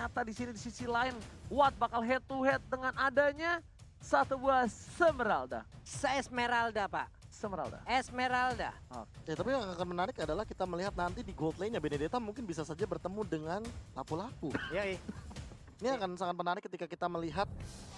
ternyata di sini di sisi lain Watt bakal head to head dengan adanya satu buah Esmeralda. Esmeralda, Pak. Esmeralda. Ya, tapi yang akan menarik adalah kita melihat nanti di gold lane-nya Benedetta mungkin bisa saja bertemu dengan Lapu-Lapu. Iya. Ini akan sangat menarik ketika kita melihat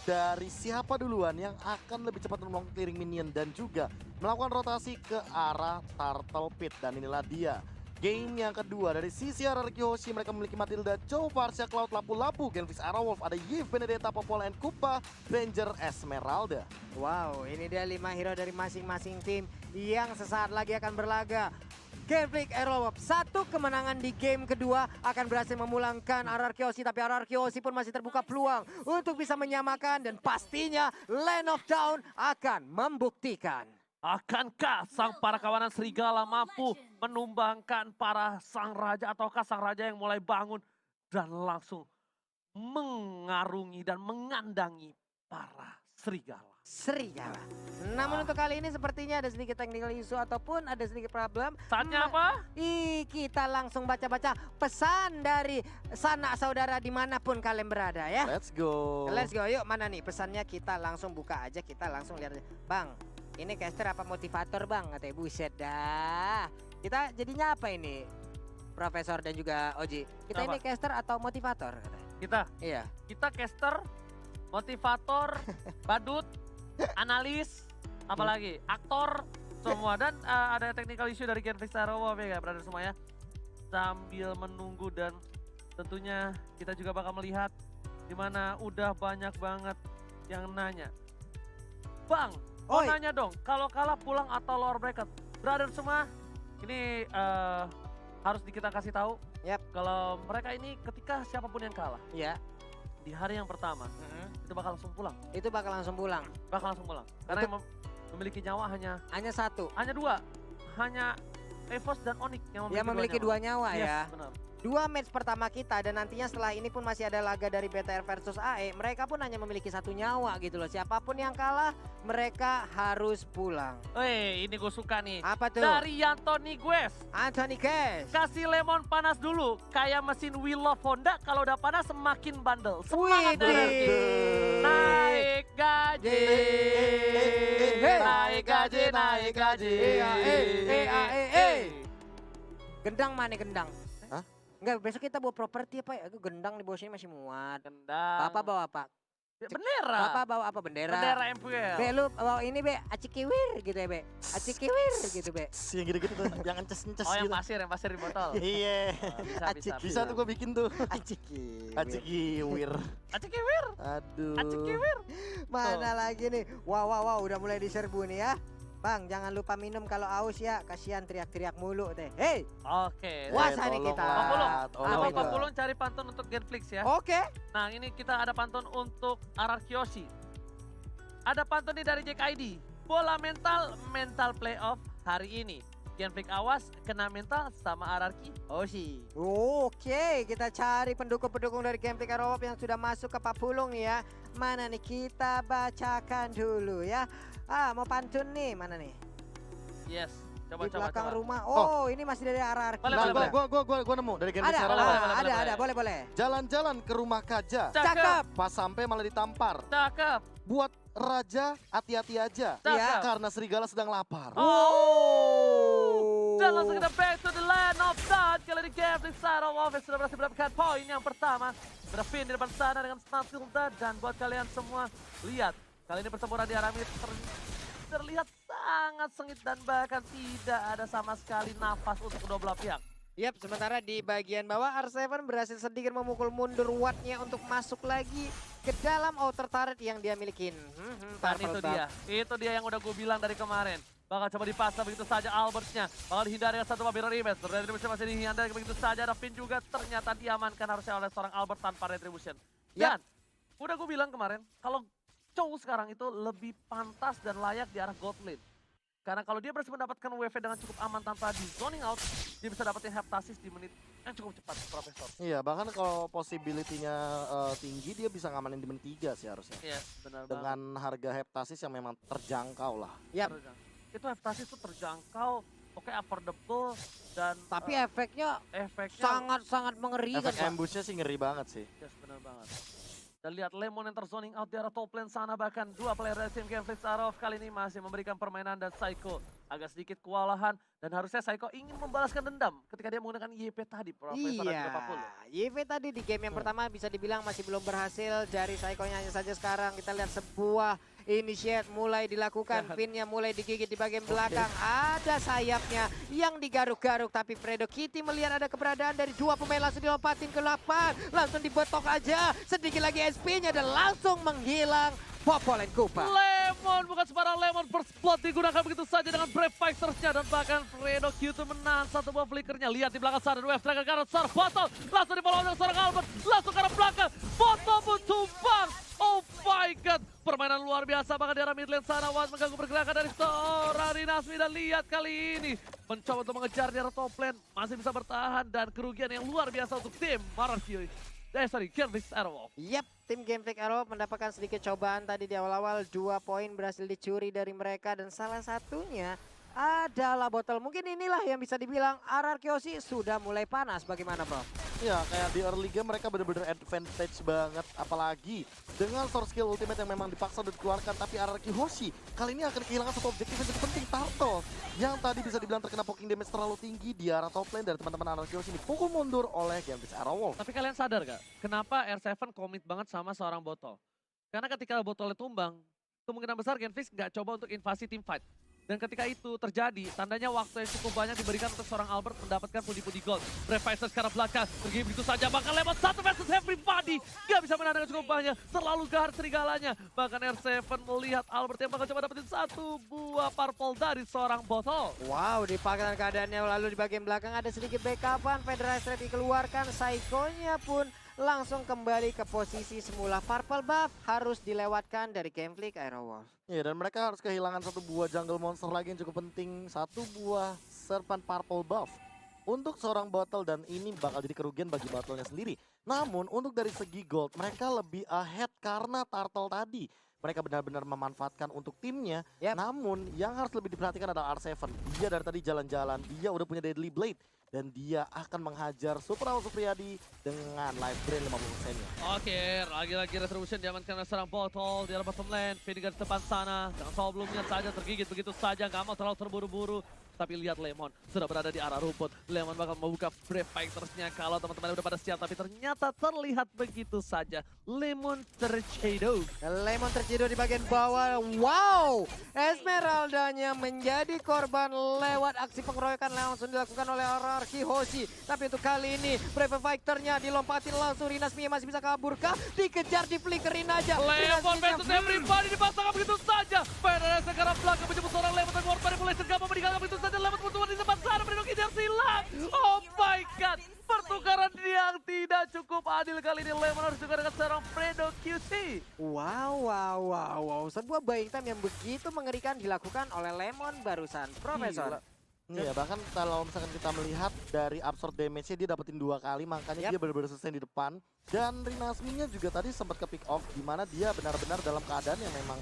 dari siapa duluan yang akan lebih cepat melakukan clearing minion dan juga melakukan rotasi ke arah Turtle Pit. Dan inilah dia game yang kedua dari sisi RRQ Hoshi. Mereka memiliki Matilda, Chow, Varsha, Cloud, Lapu-Lapu, Genfix, Arrowwolf, ada Yves, Benedetta, Popola, and Kupa, Ranger, Esmeralda. Wow, ini dia 5 hero dari masing-masing tim yang sesaat lagi akan berlaga. Genfix, Arrowwolf, satu kemenangan di game kedua akan berhasil memulangkan RRQ Hoshi, tapi RRQ Hoshi pun masih terbuka peluang untuk bisa menyamakan dan pastinya Land of Dawn akan membuktikan. Akankah sang para kawanan serigala mampu menumbangkan para sang raja ataukah sang raja yang mulai bangun dan langsung mengarungi dan mengandangi para serigala? Namun untuk kali ini sepertinya ada sedikit technical issue ataupun ada sedikit problem. Saatnya apa? Kita langsung baca-baca pesan dari sanak saudara dimanapun kalian berada ya. Let's go. Let's go, yuk mana nih pesannya, kita langsung buka aja, kita langsung lihat aja. Bang, ini caster apa motivator bang? Katanya buset dah. Kita jadinya apa ini? Profesor dan juga Oji. Kita Apa? ini caster atau motivator? Katanya. Kita Iya. caster, motivator, badut, analis, apalagi aktor semua, dan ada technical issue dari Genfix Arrowwolf ya brother semua ya. Sambil menunggu dan tentunya kita juga bakal melihat dimana udah banyak banget yang nanya. Bang, mau Oi. nanya dong, kalau kalah pulang atau lower bracket? Brother semua, ini harus kita kasih tahu. Yap. Kalau mereka ini ketika siapapun yang kalah, Iya. di hari yang pertama, itu bakal langsung pulang. Itu bakal langsung pulang. Karena yang memiliki nyawa hanya Satu. dua. Hanya Evos dan Onyx yang Yang memiliki dua nyawa Yes, ya. benar. 2 match pertama kita dan nantinya setelah ini pun masih ada laga dari BTR versus AE. Mereka pun hanya memiliki 1 nyawa gitu loh. Siapapun yang kalah, mereka harus pulang. Weh, ini gue suka nih. Apa tuh? Dari Anthony Gues. Anthony Cash. Kasih lemon panas dulu. Kayak mesin Wheel of Honda, kalau udah panas semakin bandel. Semangat Widih. energi. Naik gaji. Naik gaji, naik gaji. Gendang mana gendang? Hah? Enggak, besok kita bawa properti apa ya? Aku gendang di bawah sini masih muat. Gendang. Bapak bawa apa? Bendera. Bapak bawa apa? Bendera. Bendera MPL. Be, lu bawa ini be, acikiwir gitu ya be. Acikiwir gitu be. Yang gitu-gitu tuh, yang ences-ences Oh, yang gitu. pasir di botol. Iya. Bisa. Bisa tuh gue bikin tuh. Acikiwir. Acikiwir. Acikiwir. Aduh. Acikiwir. Mana lagi nih? Wow, udah mulai diserbu nih ya. Bang, jangan lupa minum kalau aus ya. Kasihan teriak-teriak mulu deh. Hey, Oke. Puasa nih tolong kita. lah, Papulung. tolong Apa Apa itu? lah. Papulung cari pantun untuk Genflix ya. oke. Nah ini kita ada pantun untuk RRQ Hoshi. Ada pantun nih dari JKID. Bola mental playoff hari ini. Genflix awas kena mental sama RRQ Hoshi. Oke, kita cari pendukung-pendukung dari Game Pick Arrowwolf yang sudah masuk ke Papulung nih ya. Mana nih, kita bacakan dulu ya. Mau pantun nih, mana nih? Yes. Di Coba. belakang rumah. Oh, ini masih dari RRQ. Boleh, Nah, boleh. gua nemu dari Game Ada, Sarah. boleh. boleh. Jalan-jalan ke rumah Kaja. Cakep. Pas sampai malah ditampar. Cakep. Buat raja hati-hati aja. Cakep. Karena serigala sedang lapar. Oh. Dan langsung kita back to the land of Dawn. Kali ini Genflix Arrowwolf sudah berhasil mendapatkan poin yang pertama. Berpin di depan sana dengan Matilda. Dan buat kalian semua, lihat. Kali ini pertempuran di Aramid terlihat sangat sengit dan bahkan tidak ada sama sekali nafas untuk kedua belah pihak. Yap, sementara di bagian bawah R7 berhasil sedikit memukul mundur Wattnya untuk masuk lagi ke dalam outer turret yang dia milikin. Dan itu dia yang udah gue bilang dari kemarin. Bakal coba dipasang begitu saja Albertsnya. Bakal dihindari oleh satu Mirror Image. Retribution masih dihindari begitu saja. Ada Pin juga ternyata diamankan harusnya oleh seorang Albert tanpa Retribution. Dan udah gue bilang kemarin, kalau Chow sekarang itu lebih pantas dan layak di arah gold lane. Karena kalau dia berhasil mendapatkan WV dengan cukup aman tanpa di zoning out, dia bisa dapetin Heptasis di menit yang cukup cepat, Profesor. Iya, bahkan kalau possibility-nya tinggi, dia bisa ngamanin di menit 3 sih harusnya. Iya, benar banget. Dengan harga Heptasis yang memang terjangkau lah. Yap. Itu Heptasis tuh terjangkau oke affordable dan Tapi efeknya efeknya sangat-sangat mengerikan, Efek Pak. ambushnya sih ngeri banget sih. yes, benar banget. Dan lihat Lemon yang terzoning out di arah top lane sana, bahkan dua player dari tim Gameflix Arov kali ini masih memberikan permainan dan Psycho agak sedikit kewalahan dan harusnya Psycho ingin membalaskan dendam ketika dia menggunakan YP tadi, Profesor dan juga Papul. YV tadi di game yang pertama bisa dibilang masih belum berhasil dari Psycho-nya, hanya saja sekarang kita lihat sebuah initiate mulai dilakukan, Jahat. pinnya mulai digigit di bagian belakang, ada sayapnya yang digaruk-garuk, tapi Fredo Kitty melihat ada keberadaan dari dua pemain langsung dilompatin ke lapangan, langsung dibetok aja, sedikit lagi SP-nya dan langsung menghilang. Popol and Kupa. Lemon, bukan sembarang Lemon, first blood digunakan begitu saja dengan Brave Fighters-nya dan bahkan Fredo Q2 menahan satu buah flickernya. Lihat di belakang sana, Wave Dragon karena seorang Botol, langsung di follow oleh seorang Albert, langsung ke arah belakang, Botol pun tumbang. Oh my god, permainan luar biasa bahkan di arah mid lane sana, Wan mengganggu pergerakan dari seorang Rinasmi dan lihat kali ini mencoba untuk mengejar di arah top lane, masih bisa bertahan dan kerugian yang luar biasa untuk tim Mararki. Gameflix Arrow. Yap, tim Gameflix Arrow mendapatkan sedikit cobaan tadi di awal-awal. 2 poin berhasil dicuri dari mereka dan salah satunya adalah botol. Mungkin inilah yang bisa dibilang RRQ sudah mulai panas. Bagaimana, Bro? Ya kayak di early game mereka bener-bener advantage banget. Apalagi dengan source skill ultimate yang memang dipaksa udah dikeluarkan. Tapi RRQ Hoshi kali ini akan kehilangan satu objektif yang cukup penting. Turtle yang tadi bisa dibilang terkena poking damage terlalu tinggi di arah top lane dari teman-teman RRQ Hoshi ini pukul mundur oleh Gameflix Arrow. Tapi kalian sadar gak? Kenapa R7 komit banget sama seorang botol? Karena ketika botolnya tumbang, kemungkinan besar Gameflix nggak coba untuk invasi team fight. Dan ketika itu terjadi, tandanya waktu yang cukup banyak diberikan untuk seorang Albert mendapatkan pundi-pundi gold. Brave Fighters ke arah belakang, pergi begitu saja, bahkan lewat satu versus everybody. Gak bisa menang dengan cukup banyak, terlalu gahar serigalanya. Bahkan R7 melihat Albert yang bakal coba dapetin satu buah purple dari seorang botol. Wow, dipaksakan keadaannya lalu di bagian belakang ada sedikit backupan. Federasi dikeluarkan, Psycho-nya pun langsung kembali ke posisi semula. Purple buff harus dilewatkan dari Gameflix Aerowolf. Ya dan mereka harus kehilangan satu buah jungle monster lagi yang cukup penting. Satu buah Serpent Purple buff untuk seorang bottle dan ini bakal jadi kerugian bagi bottlenya sendiri. Namun untuk dari segi gold mereka lebih ahead karena Turtle tadi. Mereka benar-benar memanfaatkan untuk timnya. Yep. Namun yang harus lebih diperhatikan adalah R7. Dia dari tadi jalan-jalan, dia udah punya Deadly Blade. Dan dia akan menghajar Super Awl Supriyadi dengan life drain 50%-nya. Oke, lagi-lagi retribution diamankan oleh seorang botol di arah bottom lane. Finnegan di depan sana, jangan sebelumnya saja tergigit begitu saja, gak mau terlalu terburu-buru. Tapi lihat Lemon sudah berada di arah rumput. Lemon bakal membuka Brave Fighters-nya kalau teman-teman udah pada siap. Tapi ternyata terlihat begitu saja. Lemon tercedo. Lemon terciduk di bagian bawah. Wow, Esmeraldanya menjadi korban lewat aksi pengeroyokan langsung dilakukan oleh RRQ Hoshi. Tapi untuk kali ini Brave Fighter-nya dilompatin langsung. Rinasmi masih bisa kabur kah? Dikejar, di flickerin aja. Lemon Rinasminya, versus everybody dipasangkan begitu saja. Federasi sekarang belakang menjemput seorang Lemon dan Warp Manipulation gak mau meninggalkan begitu saja. Lemon butuh di depan sana, Fredo Kitty harus hilang. Oh my god, pertukaran yang tidak cukup adil kali ini. Lemon harus juga dengan seorang Fredo QC. Wow. Sebuah buying time yang begitu mengerikan dilakukan oleh Lemon barusan. Profesor. Iya, bahkan kalau misalkan kita melihat dari absorb damage-nya dia dapetin 2 kali, makanya dia benar-benar selesai di depan. Dan Rinasminya juga tadi sempat ke pick off, di mana dia benar-benar dalam keadaan yang memang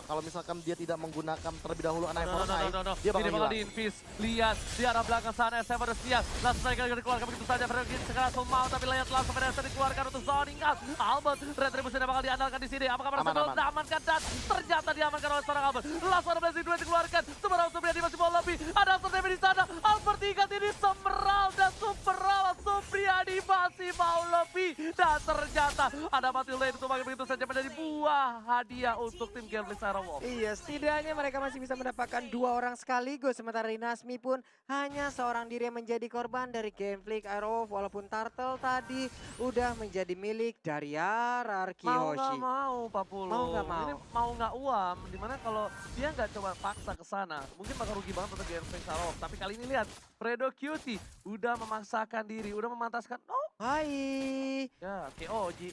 kalau misalkan dia tidak menggunakan terlebih dahulu Eye for Eye, dia bakal hilang. diinvis. Lihat di arah belakang sana, SM harus siap. Langsung mereka dikeluarkan begitu saja. Fredo Kitty sekarang langsung mau, tapi lihat langsung mereka dikeluarkan untuk zoning out. Albert, retribution bakal diandalkan di sini. Apakah mereka belum diamankan? Dan ternyata diamankan oleh seorang Albert. Langsung ada Blazing Duet dikeluarkan. Super Awl Supriyadi masih mau lebih. Ada After Damage di sana. Albert diikat ini Semeral dan Super Awl Supriyadi masih mau lebih. Dan ternyata ada mati lane itu begitu saja menjadi buah hadiah untuk tim Gameflix Aerowolf. Iya, setidaknya mereka masih bisa mendapatkan 2 orang sekaligus. Sementara Rinasmi pun hanya seorang diri yang menjadi korban dari Gameflix Aerowolf. Walaupun Turtle tadi udah menjadi milik dari RRQ Mau Hoshi. nggak mau, Papulu. Mau nggak mau. Ini mau nggak uam. Dimana kalau dia nggak coba paksa ke sana, mungkin bakal rugi banget untuk Gameflix Aerowolf. Tapi kali ini lihat, Fredo Cutie udah memaksakan diri, udah memantaskan. Oh, Hai. ya, KO, Ji.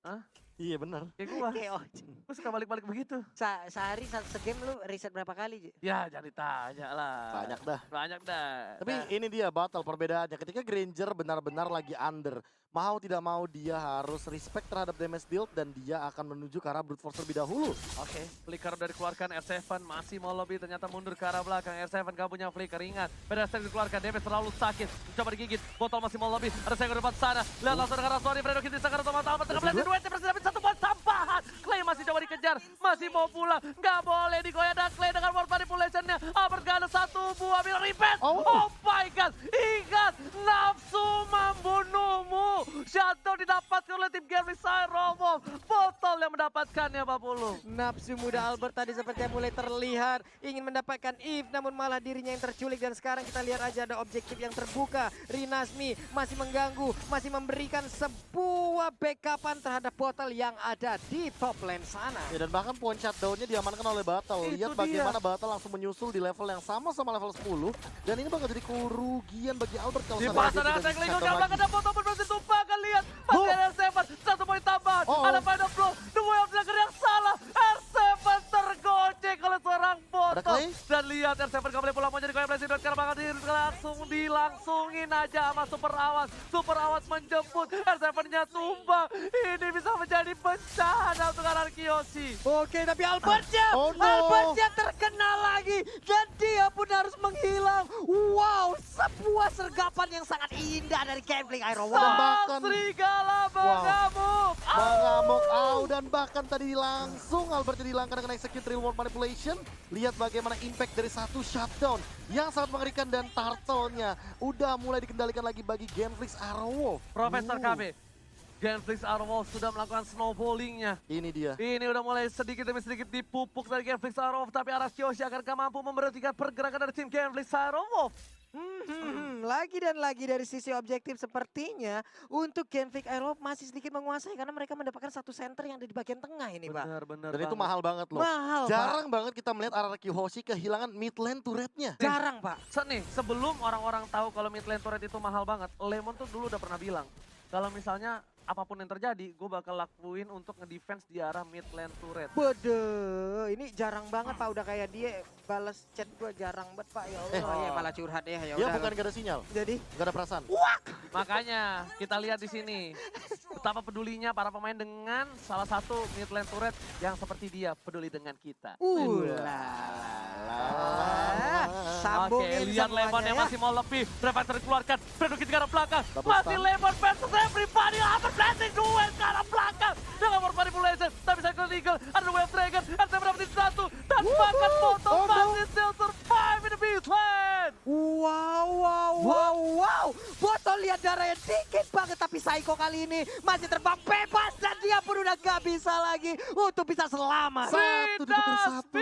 Hah? Iya benar. Kayak gua. KO. Gua suka balik-balik begitu. Sehari segame lu riset berapa kali? Ji? Ya, jangan ditanya lah. Banyak dah. Banyak dah. Tapi ini dia battle perbedaannya. Ketika Granger benar-benar lagi under, mau tidak mau dia harus respect terhadap damage deal dan dia akan menuju ke arah brute force terlebih dahulu. Oke, flicker udah dikeluarkan, R7 masih mau lebih, ternyata mundur ke arah belakang. R7 gak punya flicker, ingat. Pedestal dikeluarkan, damage terlalu sakit. Coba digigit, botol masih mau lebih. Ada saya ke depan sana, lihat langsung ke arah Sony, Fredo Kitty sangat otomatis. Tengah pelati duet, masih dapat 1 poin tambahan. Clay masih coba dikejar, masih mau pulang. Gak boleh digoyah dan Clay dengan world manipulation-nya. Albert gak ada 1 buah bill repair. Oh my god, ingat, nafsu membunuhmu. Shadow didapatkan oleh tim Genflix Aerowolf. Botol yang mendapatkannya, Pak Pulu. Nafsu muda Albert tadi sepertinya mulai terlihat. Ingin mendapatkan Eve, namun malah dirinya yang terculik. Dan sekarang kita lihat aja ada objektif yang terbuka. Rinasmi masih mengganggu, masih memberikan sebuah backupan terhadap botol yang ada di top lane sana. Ya, dan bahkan point shutdown-nya diamankan oleh Battle. Itu Lihat bagaimana Battle langsung menyusul di level yang sama level 10. Dan ini bakal jadi kerugian bagi Albert kalau Di sampai pasar dia ada tidak Tekling bisa udah shutdown ada botol berhasil tumpah, kan lihat. Masih ada R7, 1 poin tambahan. Ada final blow, the way of dagger yang salah. R7 tergocek oleh seorang botol. Clay? Dan lihat R7 gak boleh pulang, mau jadi goyang blessing. Dan karena bakal langsung dilangsungin aja sama Super Awas. Super Awas menjemput, R7-nya tumbang. Ini bisa menjadi bencana untuk Ararkiosi. Oke, tapi Albertnya, Oh no. Albertnya terkena lagi dan dia pun harus menghilang. Wow, sebuah sergapan yang sangat indah dari Genflix Aerowolf. bahkan- Serigala mengamuk. mengamuk dan bahkan tadi langsung Albert dihilangkan dengan execute real world manipulation. Lihat bagaimana impact dari 1 shutdown yang sangat mengerikan dan turtle-nya udah mulai dikendalikan lagi bagi Genflix Aerowolf. Profesor KB, Genflix Aerowolf sudah melakukan snowballingnya. Ini dia. Ini udah mulai sedikit demi sedikit dipupuk dari Genflix Aerowolf, tapi Ararkiosi akankah mampu memberhentikan pergerakan dari tim Genflix Aerowolf? Lagi dan lagi dari sisi objektif sepertinya untuk Genflix Aerowolf masih sedikit menguasai karena mereka mendapatkan 1 center yang ada di bagian tengah ini, Pak. Benar Dan itu mahal banget loh. Mahal, Jarang banget kita melihat Ararkiosi kehilangan mid lane turret-nya. Pak. Jarang, Pak. Nih, sebelum orang-orang tahu kalau mid lane turret itu mahal banget, Lemon tuh dulu udah pernah bilang, kalau misalnya apapun yang terjadi, gue bakal lakuin untuk ngedefense di arah mid lane turret. Waduh, ini jarang banget, Pak. Udah kayak dia balas chat gue jarang banget, Pak. Ya Allah, ya malah curhat ya. Ya Ya udah. bukan gak ada sinyal, Jadi, gak ada perasaan. Makanya kita lihat di sini betapa pedulinya para pemain dengan salah satu mid lane turret yang seperti dia peduli dengan kita. sambungin Oke, lihat semuanya Lemon yang ya. masih mau lebih. Revive dikeluarkan, Fredo Kitty ke arah belakang. Double Masih stun. Lemon versus everybody. Albert Blessing duel ke arah belakang. Dengan world manipulation, tapi Cycle Eagle, ada Wave Dragon. RT berdapatin 1. Dan bahkan botol Oh, no. masih still survive in the beast lane. Wow. Botol lihat darahnya dikit banget, tapi Psycho kali ini masih terbang bebas dan dia pun udah gak bisa lagi untuk bisa selamat. Satu ditukar satu.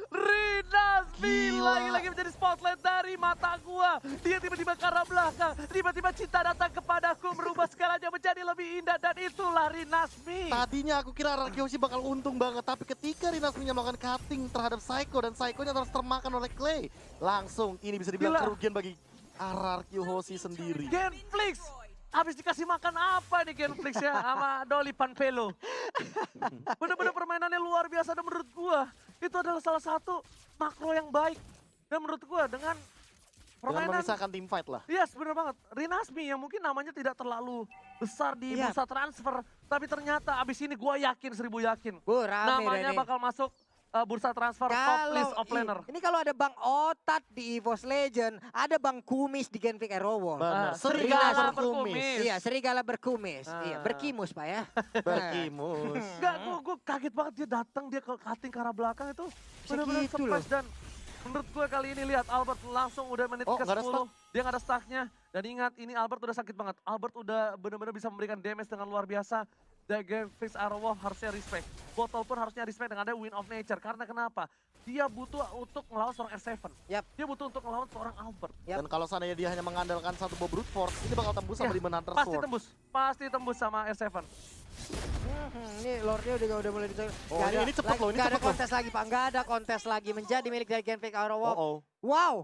Rinasmi Gila. lagi-lagi menjadi spotlight dari mata gua. Dia tiba-tiba ke arah belakang, tiba-tiba cinta datang kepadaku, merubah segalanya menjadi lebih indah, dan itulah Rinasmi. Tadinya aku kira Ararkiosi bakal untung banget, tapi ketika Rinasminya melakukan cutting terhadap Psycho dan Psycho-nya terus termakan oleh Clay, langsung ini bisa dibilang Gila. kerugian bagi Ararkiosi sendiri. Genflix, habis dikasih makan apa nih Genflix ya sama Dolly Panpelo. Bener-bener permainannya luar biasa, dan menurut gua itu adalah salah satu makro yang baik. Dan menurut gua dengan Dengan permainan, memisahkan tim fight lah. yes bener banget, Rinasmi yang mungkin namanya tidak terlalu besar di Iya. bursa transfer, tapi ternyata abis ini gua yakin, 1000 yakin. Rame Namanya ini. bakal masuk bursa transfer top list of laner. Ini kalau ada Bang Otat di EVOS Legend, ada Bang Kumis di Genflix Aerowolf. Benar. Serigala Serigala berkumis. berkumis. Iya, serigala berkumis. Ah. Iya, berkimus, Pak ya. Berkimus. Enggak, gue kaget banget dia datang, dia ke cutting ke arah belakang itu benar-benar Segitu surprise. Dan menurut gue kali ini lihat Albert langsung udah menit Oh, ke nggak ada 10, dia nggak ada stucknya. Dan ingat, ini Albert udah sakit banget. Albert udah benar-benar bisa memberikan damage dengan luar biasa. Dan Genflix Aerowolf harusnya respect. Botol pun harusnya respect dengan ada Win of Nature. Karena kenapa? Dia butuh untuk melawan seorang R7. Yap. Dia butuh untuk melawan seorang Albert. Yap. Dan kalau seandainya dia hanya mengandalkan satu bow brute force, ini bakal tembus sama Iya, Demon Hunter Pasti Sword. tembus. Pasti tembus sama R7. Ini Lordnya udah mulai dicoba. Oh, ini cepet loh, ini Nggak ada cepet loh. kontes lagi, Pak. Nggak ada kontes lagi menjadi milik dari Genflix Aerowolf. Oh, Wow.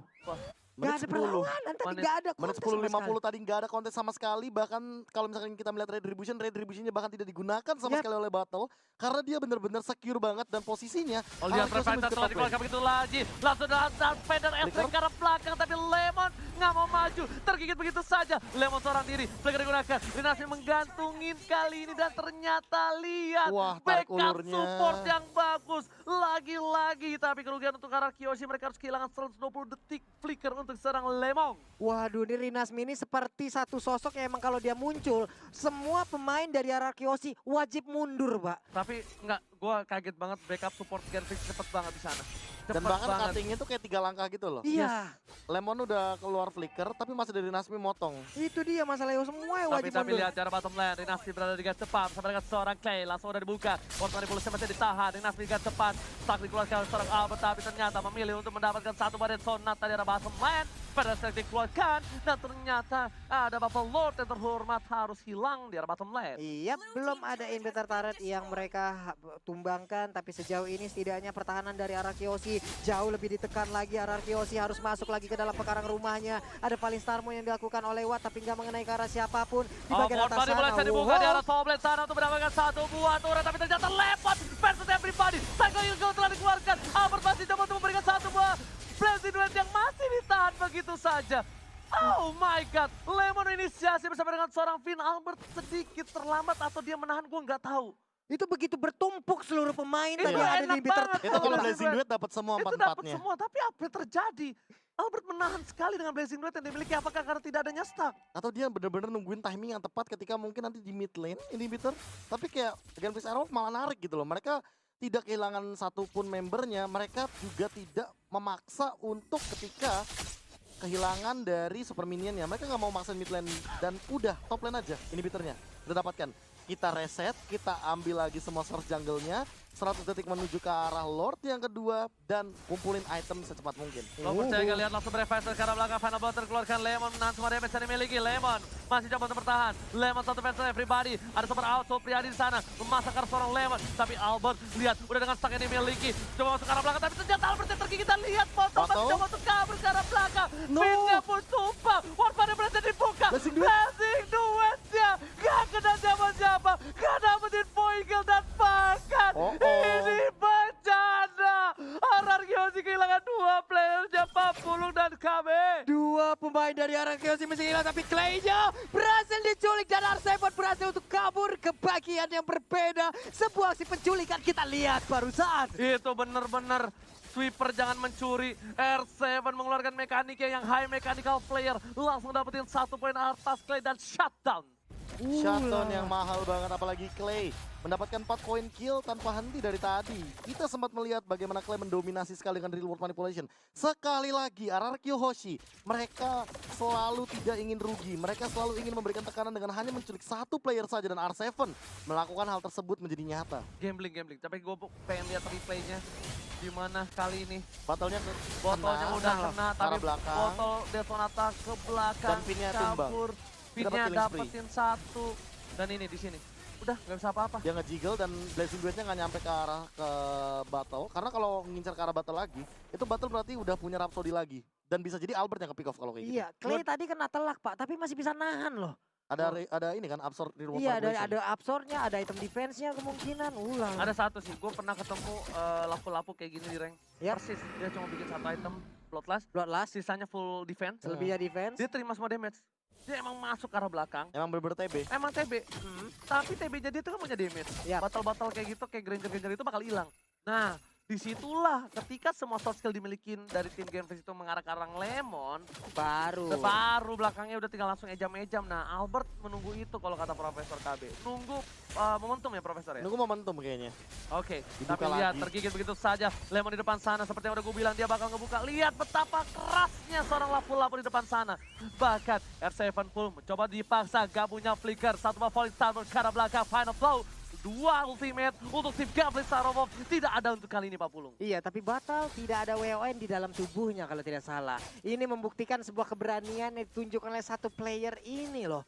Gak ada 10. perlawanan tadi, Menit- gak ada Menit kontes sama 10.50 tadi nggak ada kontes sama sekali. Bahkan kalau misalkan kita melihat retributionnya bahkan tidak digunakan sama Yap. sekali oleh Battle. Karena dia benar-benar secure banget dan posisinya. Oh lihat Arkeos menuju Preventer ke telah top lane. dikeluarkan begitu lagi. Langsung dengan Dark Vader F Flicker. ke arah belakang. Tapi Lemon nggak mau maju. Tergigit begitu saja. Lemon seorang diri. Flicker digunakan. Linasi menggantungin kali ini. Dan ternyata lihat. Wah, tarik Backup ulurnya. support yang bagus. Lagi-lagi. Tapi kerugian untuk arah Kyoshi. Mereka harus kehilangan 120 detik. Flicker untuk serang Lemon. Waduh, ini Rinas Mini seperti satu sosok yang emang kalau dia muncul, semua pemain dari Ararkiosi wajib mundur, Pak. Tapi enggak, gue kaget banget backup support Genfix cepet banget di sana. Dan Cepet bahkan banget. cuttingnya tuh kayak 3 langkah gitu loh. Iya, Lemon udah keluar flicker tapi masih dari Nasmi motong. itu dia masalah semua yang Tapi wajib mundur. lihat cara bottom lane, Dinasti berada di garis depan bersama dengan seorang Clay, langsung udah dibuka. Portal Revolution masih ditahan, Dinasti di garis depan. Stuck dikeluarkan oleh seorang Albert, tapi ternyata memilih untuk mendapatkan satu badan sonat dari arah bottom lane. Pada saat dikeluarkan, dan ternyata ada Buffalo Lord yang terhormat harus hilang di arah bottom lane. Iya, belum ada inventar turret yang mereka tumbangkan, tapi sejauh ini setidaknya pertahanan dari Ararkiosi jauh lebih ditekan lagi. Ararkiosi harus masuk lagi ke dalam pekarang rumahnya. Ada paling Starmo yang dilakukan oleh Watt, tapi nggak mengenai ke arah siapapun di bagian atas Tadi mulai sana. dibuka di Wow. arah top lane sana untuk mendapatkan satu buah turret, tapi ternyata lewat versus everybody. Cycle Eagle telah dikeluarkan, Albert masih coba untuk memberikan satu buah Blazing Duet yang masih ditahan begitu saja. Oh my god, Lemon inisiasi bersama dengan seorang Finn. Albert sedikit terlambat atau dia menahan, gue nggak tahu. Itu begitu bertumpuk seluruh pemain Itu tadi yang ada enak di bitter. banget. Itu kalau Blazing Blazing Duet. Duet dapat semua Itu dapat empat-empatnya. semua, tapi apa yang terjadi? Albert menahan sekali dengan Blazing Duet yang dimiliki, apakah karena tidak adanya stack? Atau dia benar-benar nungguin timing yang tepat ketika mungkin nanti di mid lane inhibitor. Tapi kayak Genfix Aerolov malah narik gitu loh. Mereka tidak kehilangan satupun membernya. Mereka juga tidak memaksa untuk ketika kehilangan dari super minionnya. Mereka nggak mau maksain mid lane dan udah top lane aja inhibitornya. Udah dapatkan. Kita reset, kita ambil lagi semua source jungle-nya. 100 detik menuju ke arah Lord yang kedua dan kumpulin item secepat mungkin. Lo percaya nggak lihat langsung Breakfast ke arah belakang, Final Blow terkeluarkan. Lemon menahan semua damage yang dimiliki. Lemon masih coba untuk bertahan. Lemon satu versus everybody. Ada super out, Supriyadi di sana memasakkan seorang Lemon. Tapi Albert lihat udah dengan stack yang dimiliki. Coba masuk ke arah belakang, tapi ternyata Albert yang tergigit. Kita lihat foto masih Foto. coba untuk kabur ke arah belakang. No. Pinnya pun tumpah. Warfare berhasil dibuka. Blazing Duet. Blazing Duet-nya gak kena siapa-siapa. Gak dapetin point kill dan bahkan ini bencana. Ararkiosi kehilangan dua playernya, Papulung dan KB. Dua pemain dari Ararkiosi masih hilang, tapi Clay-nya berhasil diculik dan R7 berhasil untuk kabur ke bagian yang berbeda. Sebuah aksi penculikan kita lihat barusan. Itu bener-bener sweeper jangan mencuri. R7 mengeluarkan mekaniknya yang high mechanical player. Langsung dapetin satu poin atas Clay dan shutdown. Shutdown yang mahal banget, apalagi Clay mendapatkan 4 poin kill tanpa henti dari tadi. Kita sempat melihat bagaimana Clay mendominasi sekali dengan real world manipulation. Sekali lagi Ararkyo Hoshi, mereka selalu tidak ingin rugi. Mereka selalu ingin memberikan tekanan dengan hanya menculik satu player saja, dan R7 melakukan hal tersebut menjadi nyata. Gambling. Tapi gue pengen lihat replaynya. Gimana kali ini? Battlenya Botolnya udah kena, ke tapi arah belakang. botol Detonata ke belakang. Dan pinnya tumbang. kabur. Pinnya Dapat killing spree. dapetin satu. Dan ini di sini. Udah nggak bisa apa-apa. Dia nge-jiggle dan Blazing Duet-nya nggak nyampe ke arah ke battle. Karena kalau ngincar ke arah battle lagi, itu battle berarti udah punya Rhapsody lagi. Dan bisa jadi Albert yang ke pick off kalau kayak gitu. Iya, Clay tadi kena telak, Pak, tapi masih bisa nahan loh. Ada ini kan absorb di Iya, ada absornya, ada item defense-nya kemungkinan. Ulang. Ada satu sih, gue pernah ketemu lapu-lapu kayak gini di rank. Yap. Persis, dia cuma bikin satu item Bloodlust, Bloodlust, sisanya full defense. selebihnya defense. Dia terima semua damage. Dia emang masuk ke arah belakang. Emang bener-bener TB. Emang TB, tapi TB jadi itu kan punya damage. Yap. Batal-batal kayak gitu, kayak Granger-Granger itu bakal hilang. Nah, disitulah ketika semua soft skill dimiliki dari tim Genfix itu mengarah ke arah Lemon, baru belakangnya udah tinggal langsung ejam-ejam. Nah, Albert menunggu itu kalau kata Profesor KB. Nunggu momentum ya Profesor ya? Nunggu momentum kayaknya. Oke, Dibuka tapi lihat lagi. tergigit begitu saja. Lemon di depan sana seperti yang udah gue bilang dia bakal ngebuka. Lihat betapa kerasnya seorang lapu-lapu di depan sana. Bahkan R7 pun mencoba dipaksa gak punya flicker. Satu buah volley star ke arah belakang, final flow. Dua ultimate untuk tim Gablis Saromov. Tidak ada untuk kali ini Pak Pulung. Iya, tapi Batal tidak ada WON di dalam tubuhnya kalau tidak salah. Ini membuktikan sebuah keberanian yang ditunjukkan oleh satu player ini loh.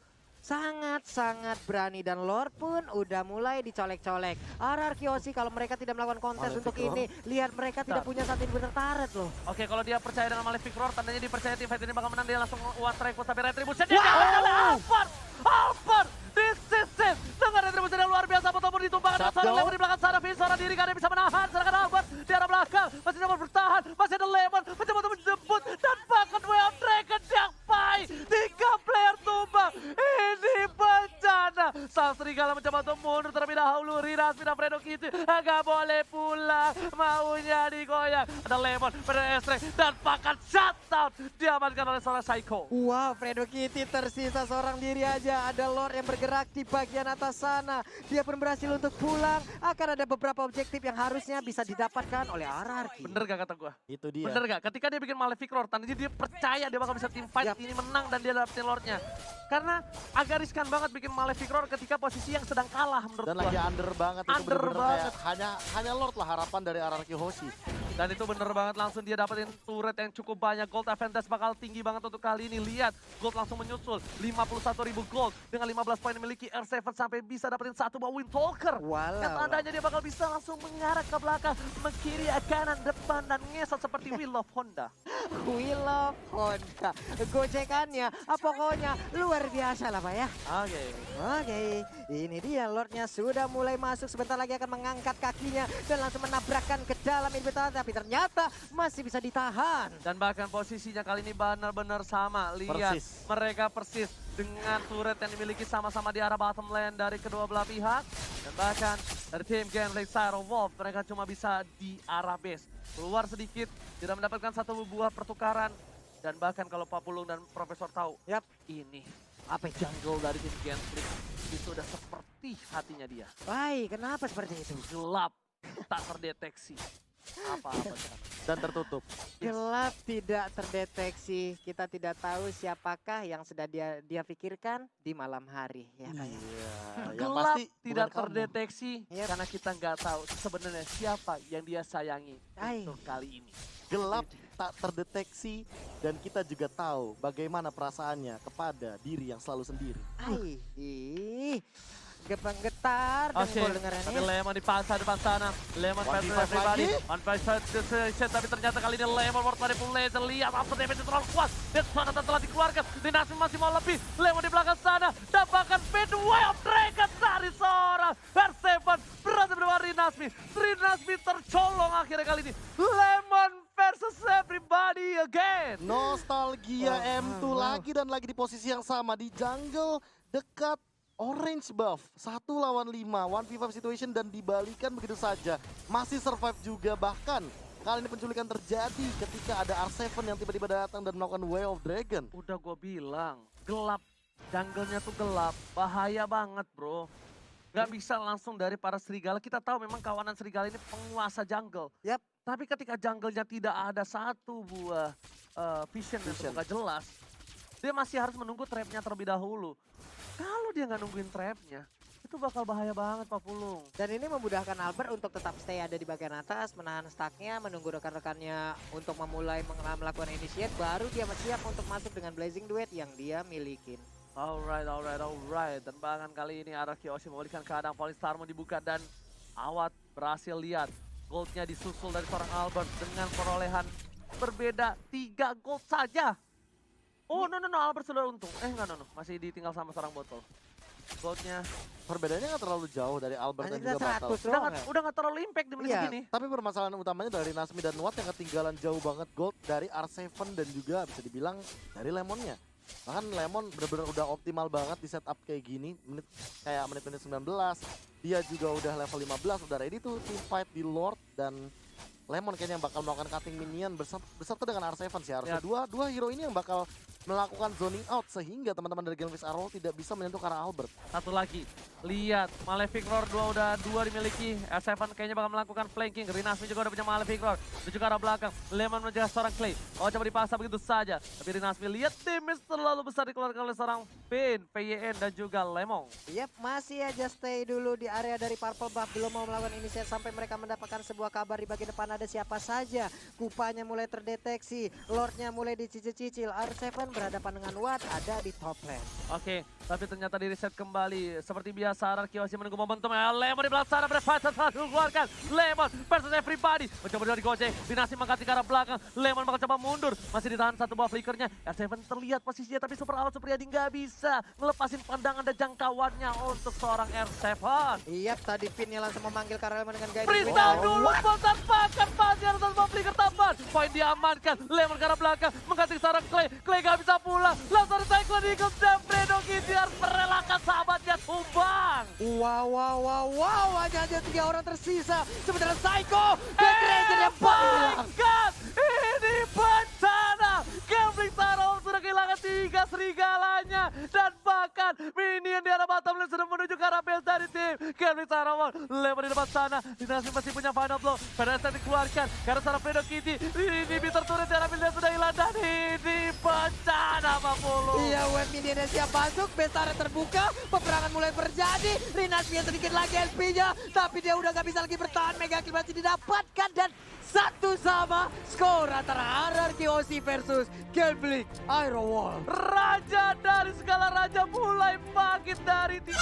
sangat-sangat berani dan Lord pun udah mulai dicolek-colek. RRQoC kalau mereka tidak melakukan kontes Malefic untuk Roar. ini, lihat mereka tidak punya satu inverter turret loh. Oke, kalau dia percaya dengan Malefic Roar, tandanya dia percaya tim fight ini bakal menang. Dia langsung one strike tapi Retribution dia diambil oleh Albert. Albert, this is it. Dengan Retribution yang luar biasa, ataupun ditumbangkan oleh seorang Shutdown. Lemon di belakang sana. Finn seorang diri, gak ada yang bisa menahan. Sedangkan Albert di arah belakang masih dapat bertahan. Masih ada Lemon mencoba untuk menjemput dan bahkan Way of Dragon yang pai. 3 player tumbang. Ini bencana. Sang Serigala mencoba untuk mundur terlebih dahulu. Rinas pindah Fredo Kitty. Gak boleh pulang. Maunya digoyang. Ada Lemon, pada Estre dan bahkan shutdown. Diamankan oleh seorang Psycho. Wow, Fredo Kitty tersisa seorang diri aja. Ada Lord yang bergerak di bagian atas sana. Dia pun berhasil untuk pulang. Akan ada beberapa objektif yang harusnya bisa didapatkan oleh RRQ. Bener gak kata gua? Itu dia. Bener gak? Ketika dia bikin Malefic Roar, tandanya dia percaya dia bakal bisa team fight Yap. ini menang dan dia dapetin Lordnya. Karena agak riskan banget bikin Malefic Roar ketika posisi yang sedang kalah menurut Dan gua. lagi under banget itu Under bener-bener banget. kayak hanya Lord lah harapan dari RRQ Hoshi. Dan itu bener banget, langsung dia dapetin turret yang cukup banyak. Gold advantage bakal tinggi banget untuk kali ini. Lihat, Gold langsung menyusul. 51.000 gold dengan 15 poin memiliki R7 sampai bisa dapetin satu buah Windtalker. Walau. Dan tandanya dia bakal bisa langsung mengarah ke belakang, kiri, kanan, depan, dan ngesot seperti Wheel of Honda. Wheel of Honda. Gocekannya, pokoknya luar biasa lah Pak ya. Oke. Oke, ini dia Lordnya sudah mulai masuk. Sebentar lagi akan mengangkat kakinya dan langsung menabrakkan ke dalam inventory. Tapi ternyata masih bisa ditahan. Dan bahkan posisinya kali ini benar-benar sama. Lihat, Persis. mereka persis dengan turret yang dimiliki sama-sama di arah bottom lane dari kedua belah pihak. Dan bahkan dari tim Genflix Syro Wolf, mereka cuma bisa di arah base. Keluar sedikit, tidak mendapatkan satu buah pertukaran. Dan bahkan kalau Pak Pulung dan Profesor tahu, Yap. ini apa jungle dari tim Genflix itu udah seperti hatinya dia. Wah, kenapa seperti itu? Gelap, tak terdeteksi. Apa-apa sekarang. Dan tertutup. Gelap tidak terdeteksi. Kita tidak tahu siapakah yang sudah dia pikirkan di malam hari. Ya, Pak, ya? Iya, yang Gelap pasti tidak bukan kamu. terdeteksi Yap. karena kita nggak tahu sebenarnya siapa yang dia sayangi Hai. untuk kali ini. Gelap tak terdeteksi dan kita juga tahu bagaimana perasaannya kepada diri yang selalu sendiri. Ai, ih, getar Oke, dengkul tapi dengarannya. Lemon dipaksa depan sana. Lemon One versus v five everybody. lagi. One five decision, tapi ternyata kali ini Lemon worth dari full laser. Lihat after damage terlalu kuat. Dan sana telah dikeluarkan. Dinasmi masih mau lebih. Lemon di belakang sana. Dan bahkan Way of Dragon dari seorang R7. Berhasil berdua Rinasmi. Rinasmi tercolong akhirnya kali ini. Lemon versus everybody again. Nostalgia M2 lagi dan lagi di posisi yang sama di jungle dekat orange buff. 1 lawan 5, 1v5 situation dan dibalikan begitu saja. Masih survive juga, bahkan kali ini penculikan terjadi ketika ada R7 yang tiba-tiba datang dan melakukan Way of Dragon. Udah gue bilang, gelap. Jungle-nya tuh gelap, bahaya banget bro. Gak bisa langsung dari para serigala. Kita tahu memang kawanan serigala ini penguasa jungle. Yap. Tapi ketika jungle-nya tidak ada satu buah vision yang Vision. terbuka jelas, dia masih harus menunggu trapnya terlebih dahulu. Kalau dia nggak nungguin trapnya, itu bakal bahaya banget Pak Pulung. Dan ini memudahkan Albert untuk tetap stay ada di bagian atas, menahan stacknya, menunggu rekan-rekannya untuk memulai melakukan initiate, baru dia siap untuk masuk dengan Blazing Duet yang dia milikin. Alright. Dan bahkan kali ini RRQ memulihkan keadaan. Polystar mau dibuka dan Awat berhasil lihat. Goldnya disusul dari seorang Albert dengan perolehan berbeda 3 gold saja. Oh no, Albert sudah untung. Enggak, masih ditinggal sama seorang botol. Goldnya Perbedaannya nggak terlalu jauh dari Albert Hanya dan juga kita Battle. 100 doang ya? udah nggak terlalu impact di menit Iya. segini. Tapi permasalahan utamanya dari Nasmi dan Watt yang ketinggalan jauh banget gold dari R7 dan juga bisa dibilang dari Lemonnya. Bahkan Lemon benar-benar udah optimal banget di setup kayak gini, menit-menit 19. Dia juga udah level 15, udah ready tuh team fight di Lord dan Lemon kayaknya yang bakal melakukan cutting minion beserta dengan R7 sih harusnya. Ya. Dua hero ini yang bakal melakukan zoning out sehingga teman-teman dari Genflix Arrow tidak bisa menyentuh ke arah Albert. Satu lagi, lihat Malefic Roar 2 udah 2 dimiliki. R7 kayaknya bakal melakukan flanking. Rinasmi juga udah punya Malefic Roar. Menuju ke arah belakang, Lemon menjaga seorang Clay. Oh coba dipaksa begitu saja. Tapi Rinasmi lihat damage terlalu besar dikeluarkan oleh seorang Finn, PYN dan juga Lemon. Yap, masih aja stay dulu di area dari Purple Buff, belum mau melakukan initiate sampai mereka mendapatkan sebuah kabar di bagian depan ada siapa saja. Kupanya mulai terdeteksi, Lordnya mulai dicicil-cicil. R7 berhadapan dengan Watt ada di top lane. Oke, tapi ternyata di reset kembali. Seperti biasa, RRQ masih menunggu momentum. Lemon di belakang sana, berfight satu keluarkan. Lemon versus everybody. Mencoba dari Gojek, Dinasti mengganti ke arah belakang. Lemon bakal coba mundur. Masih ditahan satu buah flickernya. R7 terlihat posisinya, tapi Super Alat Supriyadi nggak bisa ngelepasin pandangan dan jangkauannya untuk seorang R7. Iya, tadi Vinnya langsung memanggil Lemon dengan guiding. Freestyle dulu, spontan pakan pasti ada satu flicker tambahan. Poin diamankan, Lemon ke arah belakang. Mengganti seorang Clay. Clay nggak bisa pulang. Langsung di Cyclone Eagles dan Fredo Kitty harus merelakan sahabatnya tumbang. Wow, hanya 3 orang tersisa. Sementara Psycho dan Granger yang hilang. God, ini bencana. Gambling Sarong sudah kehilangan 3 serigalanya. Dan bahkan minion di arah bottom lane sudah menuju ke arah base dari tim Gambling Sarong. Lemon di depan sana, Dinasti masih punya final blow. PDS dikeluarkan karena seorang Fredo Kitty. Ini terturut di arah build sudah hilang dan ini bencana Mapolo. Iya, web minionnya siap masuk, base area terbuka, peperangan mulai terjadi. Rinas punya sedikit lagi SP-nya, tapi dia udah gak bisa lagi bertahan. Mega kill masih didapatkan dan 1-1 skor antara RRQ OC versus Gambling Aerowolf. Raja dari segala raja mulai bangkit dari tim.